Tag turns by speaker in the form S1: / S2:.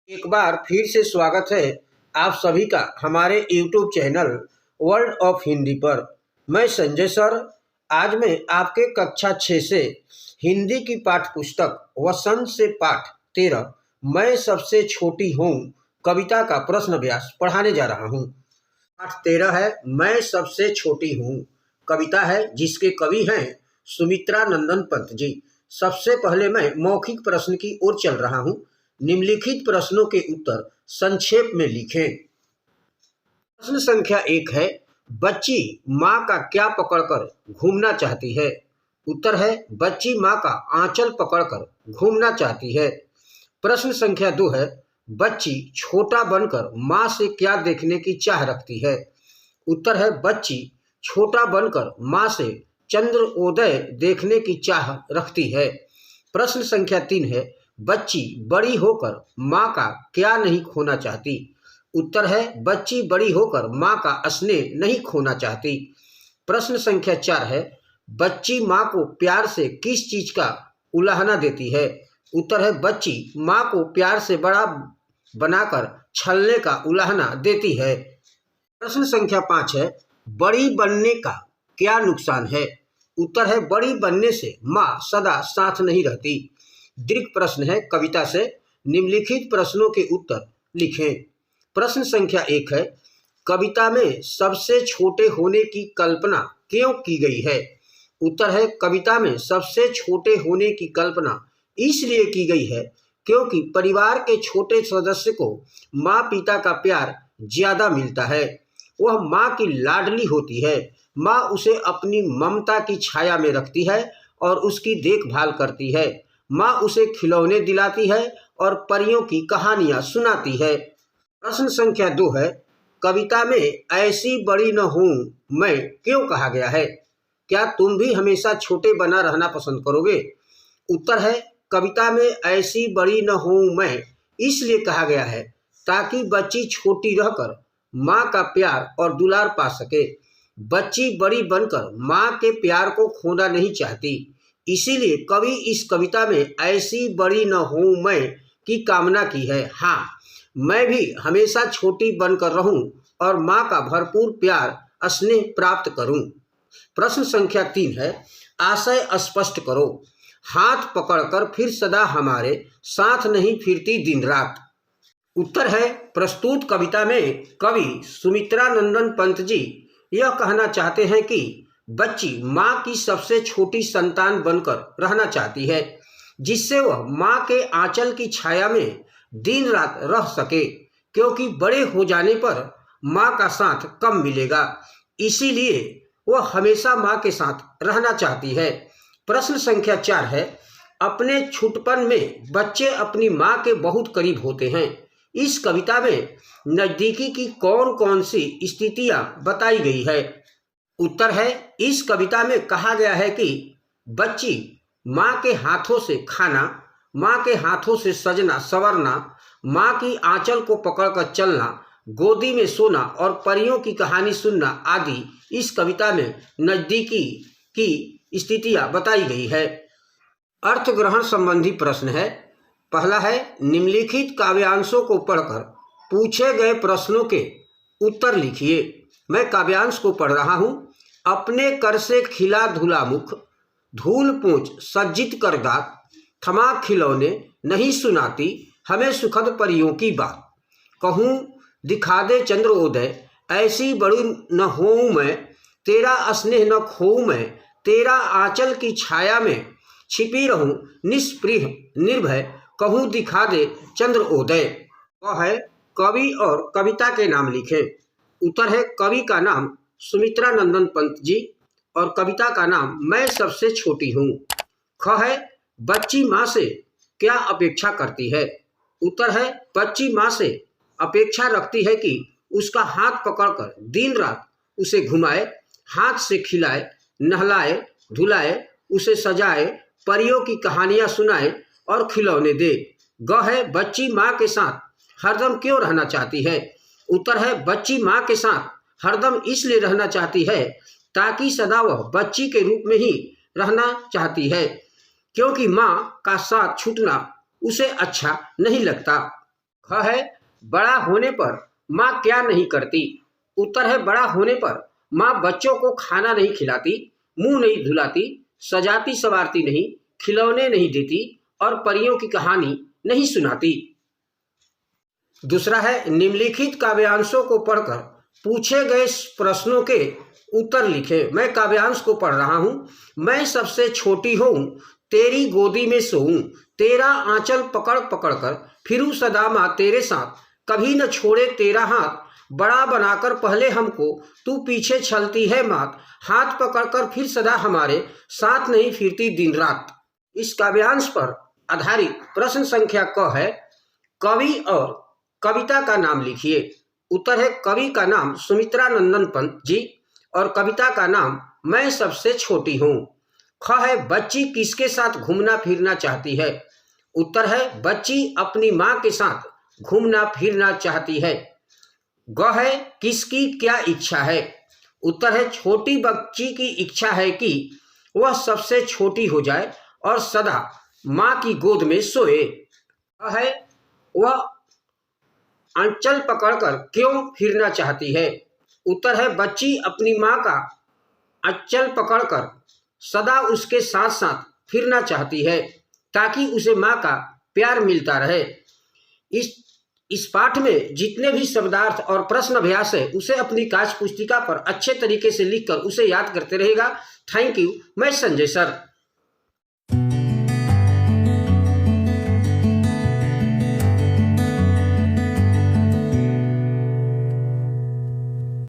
S1: एक बार फिर से स्वागत है आप सभी का हमारे YouTube channel world of Hindi पर। मैं संजय सर। आज मैं आपके कक्षा 6 से हिंदी की पाठ्य पुस्तक वसंत से पाठ 13 मैं सबसे छोटी हूँ कविता का प्रश्न व्यास पढ़ाने जा रहा हूँ। पाठ 13 है मैं सबसे छोटी हूँ। कविता है जिसके कवि हैं सुमित्रा नंदन पंत जी। सबसे पहले मैं मौखिक प्रश्न की ओर चल रहा हूँ। निम्नलिखित प्रश्नों के उत्तर संक्षेप में लिखें। प्रश्न संख्या 1 है बच्ची माँ का क्या पकड़कर घूमना चाहती है। उत्तर है बच्ची माँ का आंचल पकड़कर घूमना चाहती है। प्रश्न संख्या 2 है बच्ची छोटा बनकर माँ से क्या देखने की चाह रखती है। उत्तर है बच्ची छोटा बनकर माँ से चंद्रोदय देखने की चाह रखती है। प्रश्न संख्या 3 है बच्ची बड़ी होकर माँ का क्या नहीं खोना चाहती। उत्तर है बच्ची बड़ी होकर माँ का स्नेह नहीं खोना चाहती। प्रश्न संख्या 4 है बच्ची माँ को प्यार से किस चीज का उलाहना देती है। उत्तर है बच्ची माँ को प्यार से बड़ा बनाकर छलने का उलाहना देती है। प्रश्न संख्या 5 है बड़ी बनने का क्या नुकसान है। उत्तर है बड़ी बनने से माँ सदा साथ नहीं रहती। दीर्घ प्रश्न है कविता से। निम्नलिखित प्रश्नों के उत्तर लिखें। प्रश्न संख्या 1 है कविता में सबसे छोटे होने की कल्पना क्यों की गई है। उत्तर है कविता में सबसे छोटे होने की कल्पना इसलिए की गई है क्योंकि परिवार के छोटे सदस्य को माँ पिता का प्यार ज्यादा मिलता है। वह माँ की लाडली होती है। माँ उसे अपनी ममता की छाया में रखती है और उसकी देखभाल करती है। माँ उसे खिलौने दिलाती है और परियों की कहानियां सुनाती है। प्रश्न संख्या 2 है कविता में ऐसी बड़ी न हूं मैं क्यों कहा गया है। क्या तुम भी हमेशा छोटे बना रहना पसंद करोगे। उत्तर है कविता में ऐसी बड़ी न हूं मैं इसलिए कहा गया है ताकि बच्ची छोटी रहकर माँ का प्यार और दुलार पा सके। बच्ची बड़ी बनकर माँ के प्यार को खोना नहीं चाहती, इसीलिए कवि इस कविता में ऐसी बड़ी न हूं मैं की कामना की है। हाँ, मैं भी हमेशा छोटी बनकर रहूं और माँ का भरपूर प्यार स्नेह प्राप्त करूं। प्रश्न संख्या 3 है आशय स्पष्ट करो। हाथ पकड़कर फिर सदा हमारे साथ नहीं फिरती दिन रात। उत्तर है प्रस्तुत कविता में कवि सुमित्रा नंदन पंत जी यह कहना चाहते हैं कि बच्ची माँ की सबसे छोटी संतान बनकर रहना चाहती है जिससे वह माँ के आंचल की छाया में दिन रात रह सके, क्योंकि बड़े हो जाने पर माँ का साथ कम मिलेगा, इसीलिए वह हमेशा माँ के साथ रहना चाहती है। प्रश्न संख्या 4 है अपने छुटपन में बच्चे अपनी माँ के बहुत करीब होते हैं। इस कविता में नजदीकी की कौन कौन सी स्थितियां बताई गई है। उत्तर है इस कविता में कहा गया है कि बच्ची माँ के हाथों से खाना, माँ के हाथों से सजना संवरना, माँ की आंचल को पकड़कर चलना, गोदी में सोना और परियों की कहानी सुनना आदि इस कविता में नजदीकी की स्थितियां बताई गई है। अर्थ ग्रहण संबंधी प्रश्न है। पहला है निम्नलिखित काव्यांशों को पढ़कर पूछे गए प्रश्नों के उत्तर लिखिए। मैं काव्यांश को पढ़ रहा हूँ। अपने कर से खिला धुला मुख, धूल पूंछ सज्जित कर दात, थमा खिलौने नहीं सुनाती हमें सुखद परियों की बात। कहूँ दिखा दे चंद्रोदय ऐसी बड़ी न होऊं मैं, तेरा स्नेह न खोऊं मैं, तेरा आंचल की छाया में छिपी रहूं निष्प्रिय निर्भय, कहूँ दिखा दे चंद्रोदय। वह है कवि और कविता के नाम लिखें। उत्तर है कवि का नाम सुमित्रा नंदन पंत जी और कविता का नाम मैं सबसे छोटी हूँ। ख है बच्ची माँ से क्या अपेक्षा करती है। उत्तर है बच्ची माँ से अपेक्षा रखती है कि उसका हाथ पकड़कर दिन रात उसे घुमाए, हाथ से खिलाए, नहलाए धुलाए, उसे सजाए, परियों की कहानियां सुनाए और खिलौने दे। ग है बच्ची माँ के साथ हरदम क्यों रहना चाहती है। उत्तर है बच्ची माँ के साथ हरदम इसलिए रहना चाहती है ताकि सदा वह बच्ची के रूप में ही रहना चाहती है, क्योंकि माँ का साथ छूटना उसे अच्छा नहीं लगता। ख है बड़ा होने पर माँ क्या नहीं करती। उत्तर है बड़ा होने पर माँ बच्चों को खाना नहीं खिलाती, मुंह नहीं धुलाती, सजाती संवारती नहीं, खिलौने नहीं देती और परियों की कहानी नहीं सुनाती। दूसरा है निम्नलिखित काव्यांशों को पढ़कर पूछे गए प्रश्नों के उत्तर लिखे। मैं काव्यांश को पढ़ रहा हूँ। मैं सबसे छोटी हूँ, तेरी गोदी में सोऊं, तेरा आंचल पकड़ पकड़ कर फिरूं सदा माँ तेरे साथ, कभी न छोड़े तेरा हाथ, बड़ा बनाकर पहले हमको तू पीछे चलती है मात, हाथ पकड़कर फिर सदा हमारे साथ नहीं फिरती दिन रात। इस काव्यांश पर आधारित प्रश्न संख्या क है कवि और कविता का नाम लिखिए। उत्तर है कवि का नाम सुमित्रा नंदन पंत जी और कविता का नाम मैं सबसे छोटी हूँ। ख है बच्ची किसके साथ घूमना फिरना चाहती है। उत्तर है बच्ची अपनी माँ के साथ घूमना फिरना चाहती है। ग है किसकी क्या इच्छा है। उत्तर है छोटी बच्ची की इच्छा है कि वह सबसे छोटी हो जाए और सदा माँ की गोद में सोए। है वह आंचल पकड़कर क्यों फिरना चाहती है। उत्तर है बच्ची अपनी माँ का आंचल पकड़कर सदा उसके साथ साथ फिरना चाहती है ताकि उसे माँ का प्यार मिलता रहे। इस पाठ में जितने भी शब्दार्थ और प्रश्न अभ्यास है उसे अपनी कार्य पुस्तिका पर अच्छे तरीके से लिखकर उसे याद करते रहेगा। Thank you. मैं संजय सर।